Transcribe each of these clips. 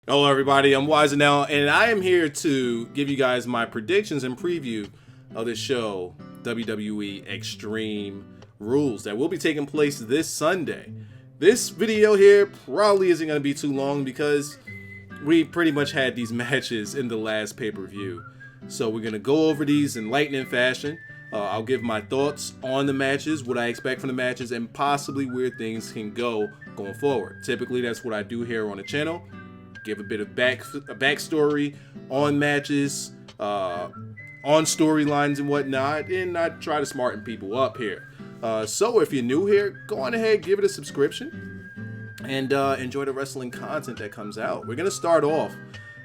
Hello everybody, I'm Wiser now, and I am here to give you guys my predictions and preview of the show, WWE Extreme Rules, that will be taking place this Sunday. This video here probably isn't going to be too long because we pretty much had these matches in the last pay-per-view. So we're going to go over these in lightning fashion. I'll give my thoughts on the matches, what I expect from the matches, and possibly where things can go going forward. Typically, that's what I do here on the channel. Give a bit of backstory on matches, on storylines and whatnot, and not try to smarten people up here. So if you're new here, go on ahead, give it a subscription, and enjoy the wrestling content that comes out. We're going to start off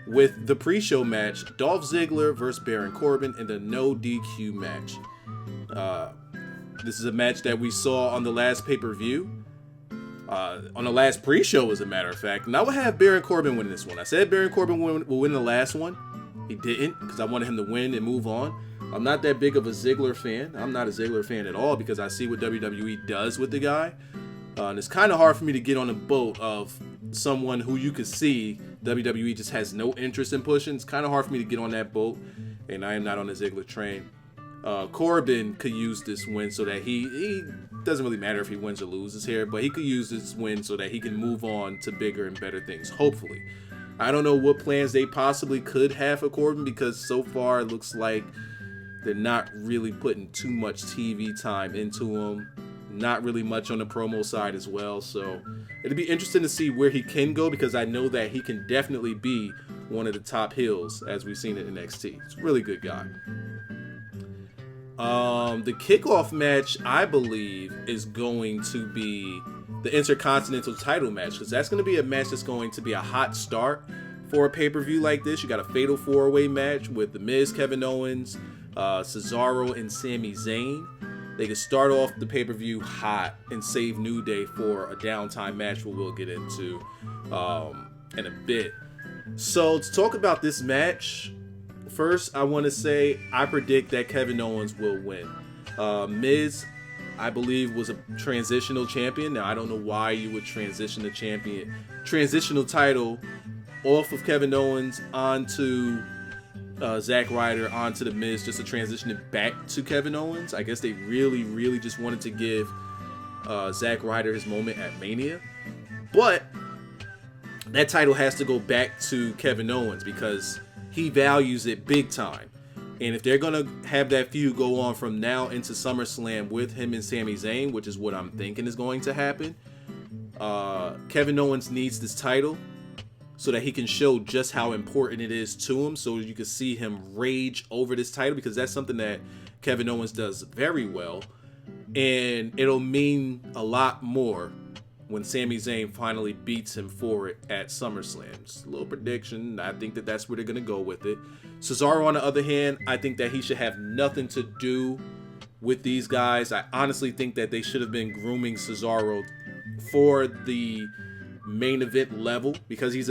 with the pre-show match, Dolph Ziggler versus Baron Corbin in the no DQ match. This is a match that we saw on the last pay-per-view. On the last pre-show, as a matter of fact. And I would have Baron Corbin win this one. I said Baron Corbin will win the last one. He didn't, because I wanted him to win and move on. I'm not that big of a Ziggler fan. I'm not a Ziggler fan at all, because I see what WWE does with the guy. And it's kind of hard for me to get on a boat of someone who you could see WWE just has no interest in pushing. It's kind of hard for me to get on that boat, and I am not on the Ziggler train. Corbin could use this win so that he doesn't really matter if he wins or loses here, but he could use this win so that he can move on to bigger and better things, hopefully. I don't know what plans they possibly could have for Corbin, because so far it looks like they're not really putting too much TV time into him. Not really much on the promo side as well, so it'll be interesting to see where he can go, because I know that he can definitely be one of the top heels as we've seen in NXT. He's a really good guy. The kickoff match, I believe, is going to be the Intercontinental title match, because that's going to be a match that's going to be a hot start for a pay-per-view like this. You got a fatal four-way match with The Miz, Kevin Owens, Cesaro, and Sami Zayn. They could start off the pay-per-view hot and save New Day for a downtime match, what we'll get into in a bit. So to talk about this match, first, I want to say I predict that Kevin Owens will win. Miz, I believe, was a transitional champion. Now, I don't know why you would transitional title off of Kevin Owens onto Zack Ryder, onto The Miz, just to transition it back to Kevin Owens. I guess they really just wanted to give Zack Ryder his moment at Mania. But that title has to go back to Kevin Owens, because he values it big time. And if they're going to have that feud go on from now into SummerSlam with him and Sami Zayn, which is what I'm thinking is going to happen, Kevin Owens needs this title so that he can show just how important it is to him, so you can see him rage over this title, because that's something that Kevin Owens does very well. And it'll mean a lot more when Sami Zayn finally beats him for it at SummerSlam. Just a little prediction. I think that that's where they're going to go with it. Cesaro, on the other hand, I think that he should have nothing to do with these guys. I honestly think that they should have been grooming Cesaro for the main event level, because he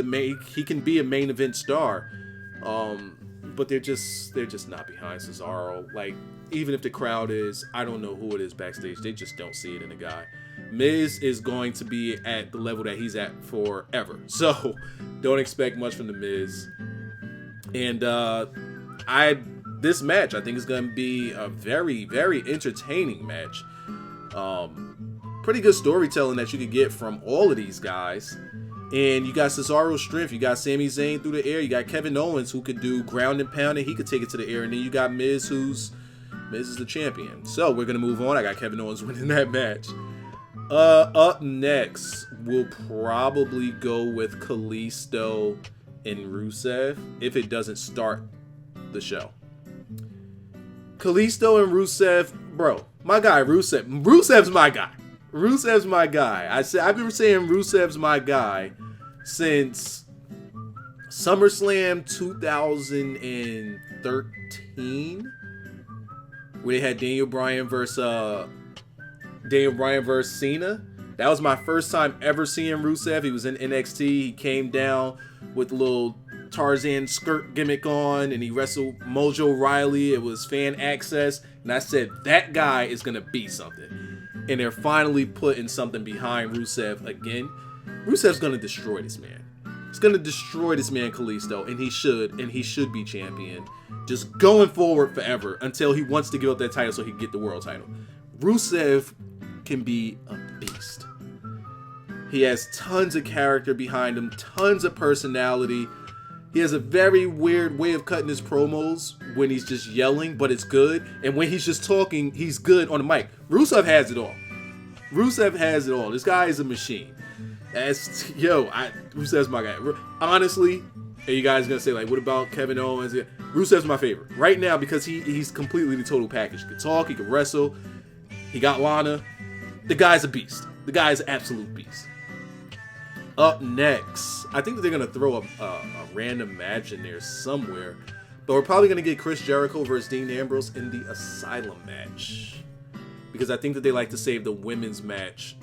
can be a main event star. But they're just not behind Cesaro. Like, even if the crowd is, I don't know who it is backstage, they just don't see it in the guy. Miz is going to be at the level that he's at forever, so don't expect much from the Miz. And this match, I think, is going to be a very entertaining match. Pretty good storytelling that you could get from all of these guys. And you got Cesaro's strength, you got Sami Zayn through the air, you got Kevin Owens, who could do ground and pound, and he could take it to the air, and then you got Miz, Miz is the champion. So we're gonna move on. I got Kevin Owens winning that match. Up next, we'll probably go with Kalisto and Rusev, if it doesn't start the show. Kalisto and Rusev, bro, my guy Rusev's my guy. Rusev's my guy. I've been saying Rusev's my guy since SummerSlam 2013, where they had Daniel Bryan versus Cena. That was my first time ever seeing Rusev. He was in NXT. He came down with a little Tarzan skirt gimmick on, and he wrestled Mojo Rawley. It was fan access, and I said, that guy is gonna be something. And they're finally putting something behind Rusev again. Rusev's gonna destroy this man. He's going to destroy this man Kalisto, and he should be champion. Just going forward forever until he wants to give up that title so he can get the world title. Rusev can be a beast. He has tons of character behind him, tons of personality. He has a very weird way of cutting his promos when he's just yelling, but it's good. And when he's just talking, he's good on the mic. Rusev has it all. Rusev has it all. This guy is a machine. Rusev's my guy. Honestly, and you guys gonna say, like, what about Kevin Owens? Rusev's my favorite right now because he's completely the total package. He can talk, he can wrestle, he got Lana. The guy's a beast. The guy's an absolute beast. Up next, I think that they're gonna throw a random match in there somewhere, but we're probably gonna get Chris Jericho versus Dean Ambrose in the Asylum match. Because I think that they like to save the women's match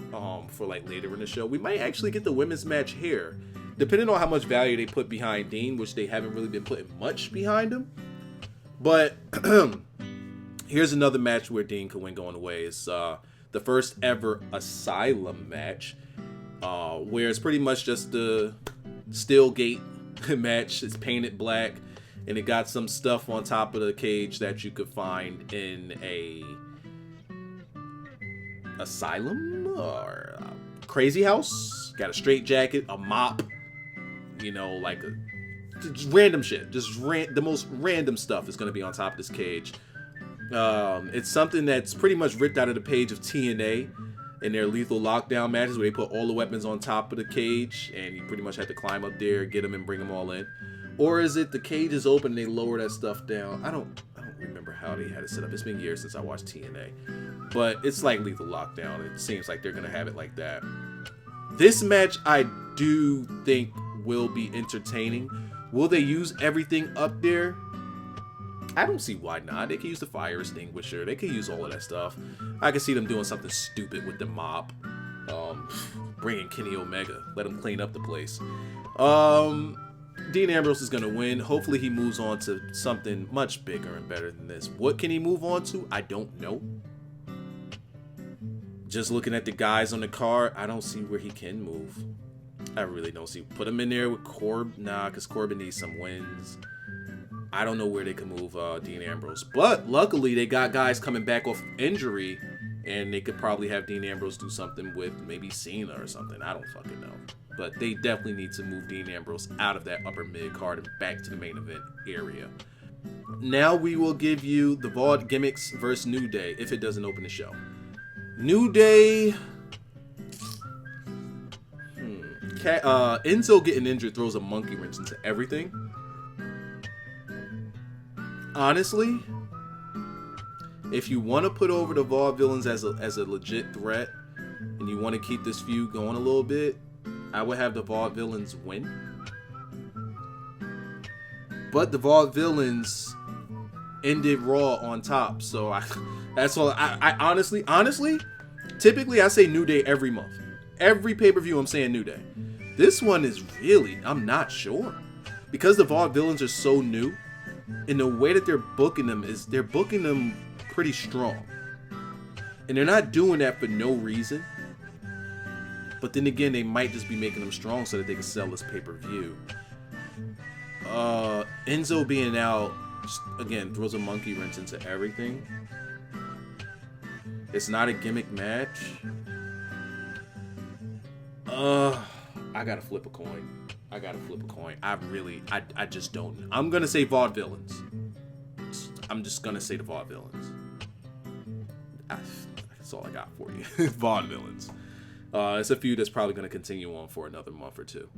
for like later in the show. We might actually get the women's match here, depending on how much value they put behind Dean, which they haven't really been putting much behind him. But here's another match where Dean can win going away. It's the first ever Asylum match, where it's pretty much just the steel gate match. It's painted black, and it got some stuff on top of the cage that you could find in a asylum or a crazy house. Got a straight jacket, a mop, like just random shit. Just the most random stuff is going to be on top of this cage. It's something that's pretty much ripped out of the page of TNA in their Lethal Lockdown matches, where they put all the weapons on top of the cage and you pretty much have to climb up there, get them, and bring them all in. Or is it the cage is open and they lower that stuff down? I don't remember how they had it set up. It's been years since I watched TNA, but it's like Lethal Lockdown. It seems like they're gonna have it like that. This match I do think will be entertaining. Will they use everything up there? I don't see why not. They can use the fire extinguisher. They can use all of that stuff. I can see them doing something stupid with the mop. Bringing Kenny Omega. Let him clean up the place. Dean Ambrose is going to win. Hopefully he moves on to something much bigger and better than this. What can he move on to? I don't know. Just looking at the guys on the card, I don't see where he can move. I really don't see. Put him in there with Corbin. Nah, because Corbin needs some wins. I don't know where they can move Dean Ambrose. But luckily, they got guys coming back off injury, and they could probably have Dean Ambrose do something with maybe Cena or something. I don't fucking know. But they definitely need to move Dean Ambrose out of that upper mid card and back to the main event area. Now we will give you the Vaud Gimmicks versus New Day if it doesn't open the show. New Day. Enzo getting injured throws a monkey wrench into everything. Honestly, if you want to put over the Vaudevillains as a legit threat, and you want to keep this feud going a little bit, I would have the Vaudevillains win. But the Vaudevillains ended Raw on top, so that's all. I honestly, typically I say New Day every month. Every pay-per-view I'm saying New Day. This one is really, I'm not sure. Because the Vaudevillains are so new, and the way that they're booking them is they're booking them pretty strong. And they're not doing that for no reason. But then again, they might just be making them strong so that they can sell this pay-per-view. Enzo being out, just, again, throws a monkey wrench into everything. It's not a gimmick match. I gotta flip a coin. I just don't. I'm gonna say Vaudevillains. I'm just gonna say the Vaudevillains. That's all I got for you. Vaudevillains. It's a feud that's probably gonna continue on for another month or two.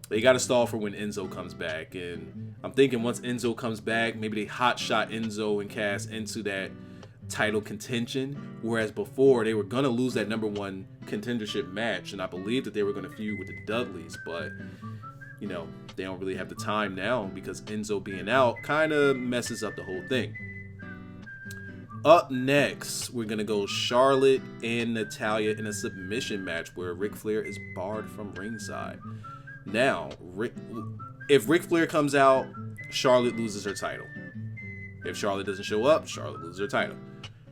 They gotta stall for when Enzo comes back, and I'm thinking once Enzo comes back, maybe they hot shot Enzo and Cass into that title contention, whereas before they were gonna lose that number one contendership match, and I believe that they were gonna feud with the Dudleys, but they don't really have the time now because Enzo being out kind of messes up the whole thing. Up next, we're gonna go Charlotte and Natalya in a submission match where Ric Flair is barred from ringside. Now, if Ric Flair comes out, Charlotte loses her title. If Charlotte doesn't show up, Charlotte loses her title.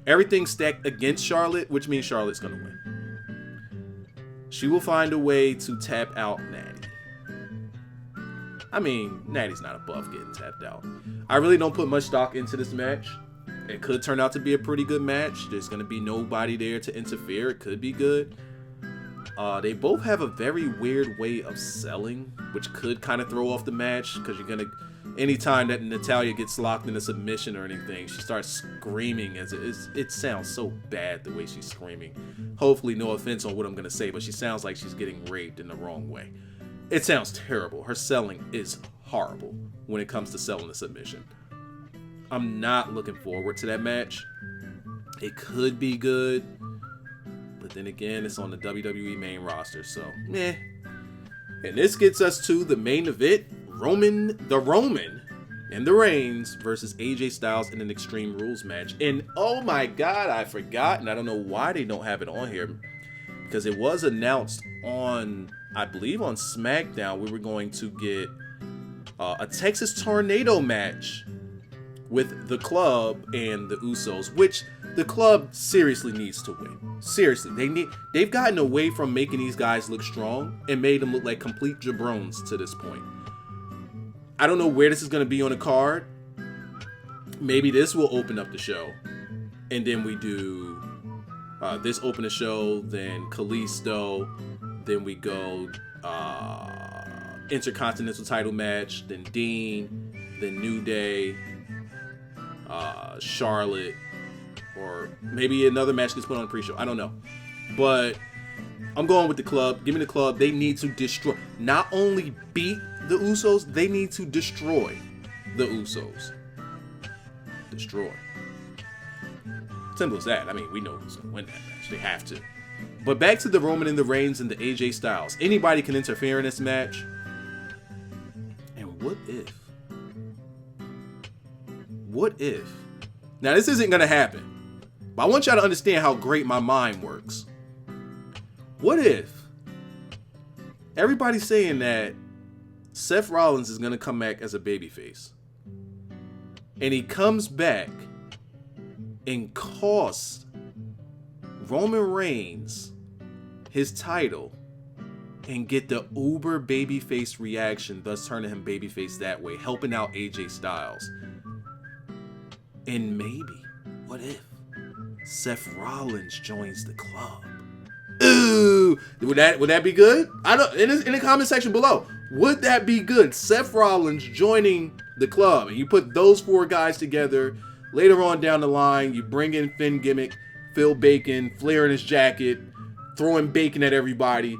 Everything's stacked against Charlotte, which means Charlotte's going to win. She will find a way to tap out Natty. I mean, Natty's not above getting tapped out. I really don't put much stock into this match. It could turn out to be a pretty good match. There's going to be nobody there to interfere. It could be good. They both have a very weird way of selling, which could kind of throw off the match, because you're going to, anytime that Natalya gets locked in a submission or anything, she starts screaming. It sounds so bad the way she's screaming. Hopefully, no offense on what I'm going to say, but she sounds like she's getting raped in the wrong way. It sounds terrible. Her selling is horrible when it comes to selling a submission. I'm not looking forward to that match. It could be good, but then again, it's on the WWE main roster, so meh. And this gets us to the main event: Roman and the Reigns versus AJ Styles in an Extreme Rules match. And oh my God, I forgot, and I don't know why they don't have it on here, because it was announced on, I believe, on SmackDown. We were going to get a Texas Tornado match with the Club and the Usos, which the Club seriously needs to win. Seriously, they've gotten away from making these guys look strong and made them look like complete jabrones to this point. I don't know where this is going to be on the card. Maybe this will open up the show, and then we do this open the show, then Kalisto, then we go Intercontinental title match, then Dean, then New Day, Charlotte, or maybe another match gets put on the pre-show. I don't know. But I'm going with the Club. Give me the Club. They need to destroy, not only beat the Usos, they need to destroy the Usos. Destroy. Simple as that. I mean, we know who's going to win that match. They have to. But back to the Roman and the Reigns and the AJ Styles. Anybody can interfere in this match. And what if? What if? Now, this isn't going to happen, but I want y'all to understand how great my mind works. What if everybody's saying that Seth Rollins is going to come back as a babyface, and he comes back and costs Roman Reigns his title and get the uber babyface reaction, thus turning him babyface that way, helping out AJ Styles? And maybe, what if Seth Rollins joins the Club? Ooh, would that be good? I don't. In the comment section below, would that be good? Seth Rollins joining the Club, and you put those four guys together. Later on down the line, you bring in Finn Gimmick, Phil Bacon, Flair in his jacket, throwing bacon at everybody.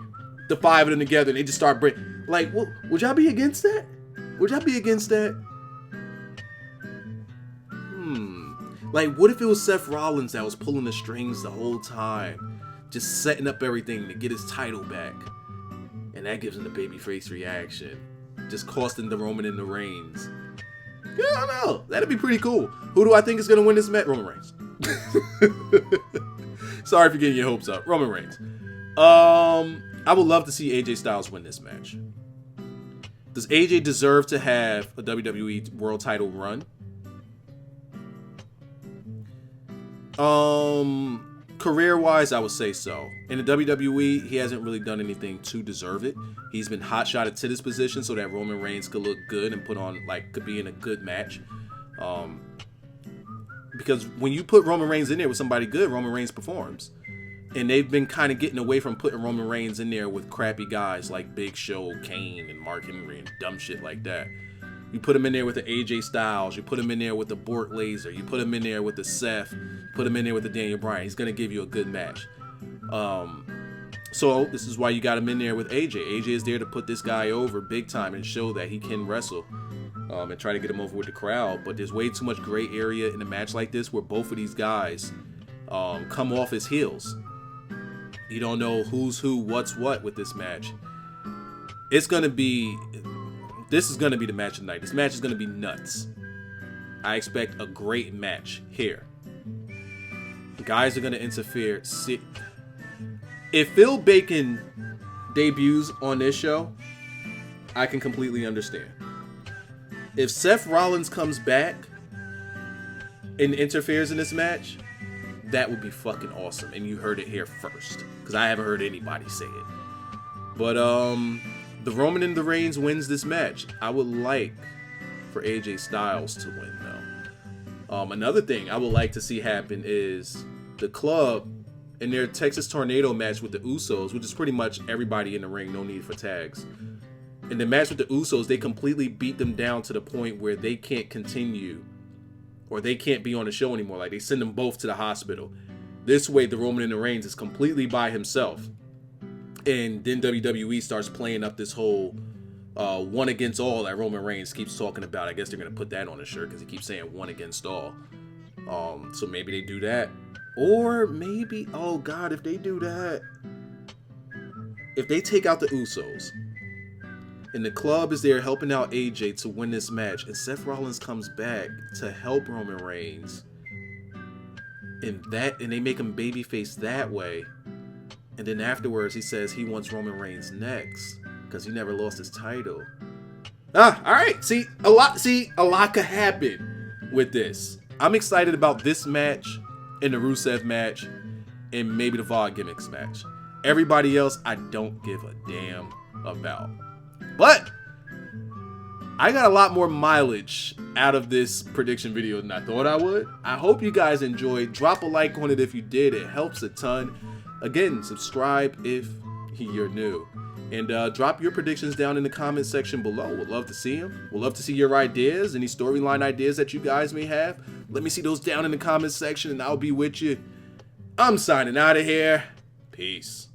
The five of them together, and they just start breaking. Like, would y'all be against that? Would y'all be against that? Like, what if it was Seth Rollins that was pulling the strings the whole time, just setting up everything to get his title back, and that gives him the babyface reaction, just costing the Roman and the Reigns? Yeah, I don't know. That'd be pretty cool. Who do I think is going to win this match? Roman Reigns. Sorry for getting your hopes up. Roman Reigns. I would love to see AJ Styles win this match. Does AJ deserve to have a WWE World Title run? Career-wise, I would say so. In the WWE, he hasn't really done anything to deserve it. He's been hot-shotted to this position so that Roman Reigns could look good and could be in a good match. Because when you put Roman Reigns in there with somebody good, Roman Reigns performs. And they've been kind of getting away from putting Roman Reigns in there with crappy guys like Big Show, Kane, and Mark Henry and dumb shit like that. You put him in there with the AJ Styles. You put him in there with the Bork Laser. You put him in there with the Seth. Put him in there with the Daniel Bryan. He's going to give you a good match. So this is why you got him in there with AJ. AJ is there to put this guy over big time and show that he can wrestle, and try to get him over with the crowd. But there's way too much gray area in a match like this where both of these guys come off as heels. You don't know who's who, what's what with this match. This is going to be the match of the night. This match is going to be nuts. I expect a great match here. The guys are going to interfere. See, if Phil Bacon debuts on this show, I can completely understand. If Seth Rollins comes back and interferes in this match, that would be fucking awesome. And you heard it here first, because I haven't heard anybody say it. But the Roman and the Reigns wins this match. I would like for AJ Styles to win, though. Another thing I would like to see happen is the Club in their Texas Tornado match with the Usos, which is pretty much everybody in the ring, no need for tags. In the match with the Usos, they completely beat them down to the point where they can't continue, or they can't be on the show anymore. Like, they send them both to the hospital. This way, the Roman and the Reigns is completely by himself. And then WWE starts playing up this whole one against all that Roman Reigns keeps talking about. I guess they're going to put that on the shirt because he keeps saying one against all. So maybe they do that. Or maybe, oh God, if they do that, if they take out the Usos, and the Club is there helping out AJ to win this match, and Seth Rollins comes back to help Roman Reigns, and they make him babyface that way, and then afterwards he says he wants Roman Reigns next because he never lost his title. All right. See, a lot could happen with this. I'm excited about this match and the Rusev match and maybe the Vaudevillains match. Everybody else, I don't give a damn about. But I got a lot more mileage out of this prediction video than I thought I would. I hope you guys enjoyed. Drop a like on it if you did. It helps a ton. Again, subscribe if you're new. And drop your predictions down in the comment section below. We'd love to see them. We'd love to see your ideas, any storyline ideas that you guys may have. Let me see those down in the comment section and I'll be with you. I'm signing out of here. Peace.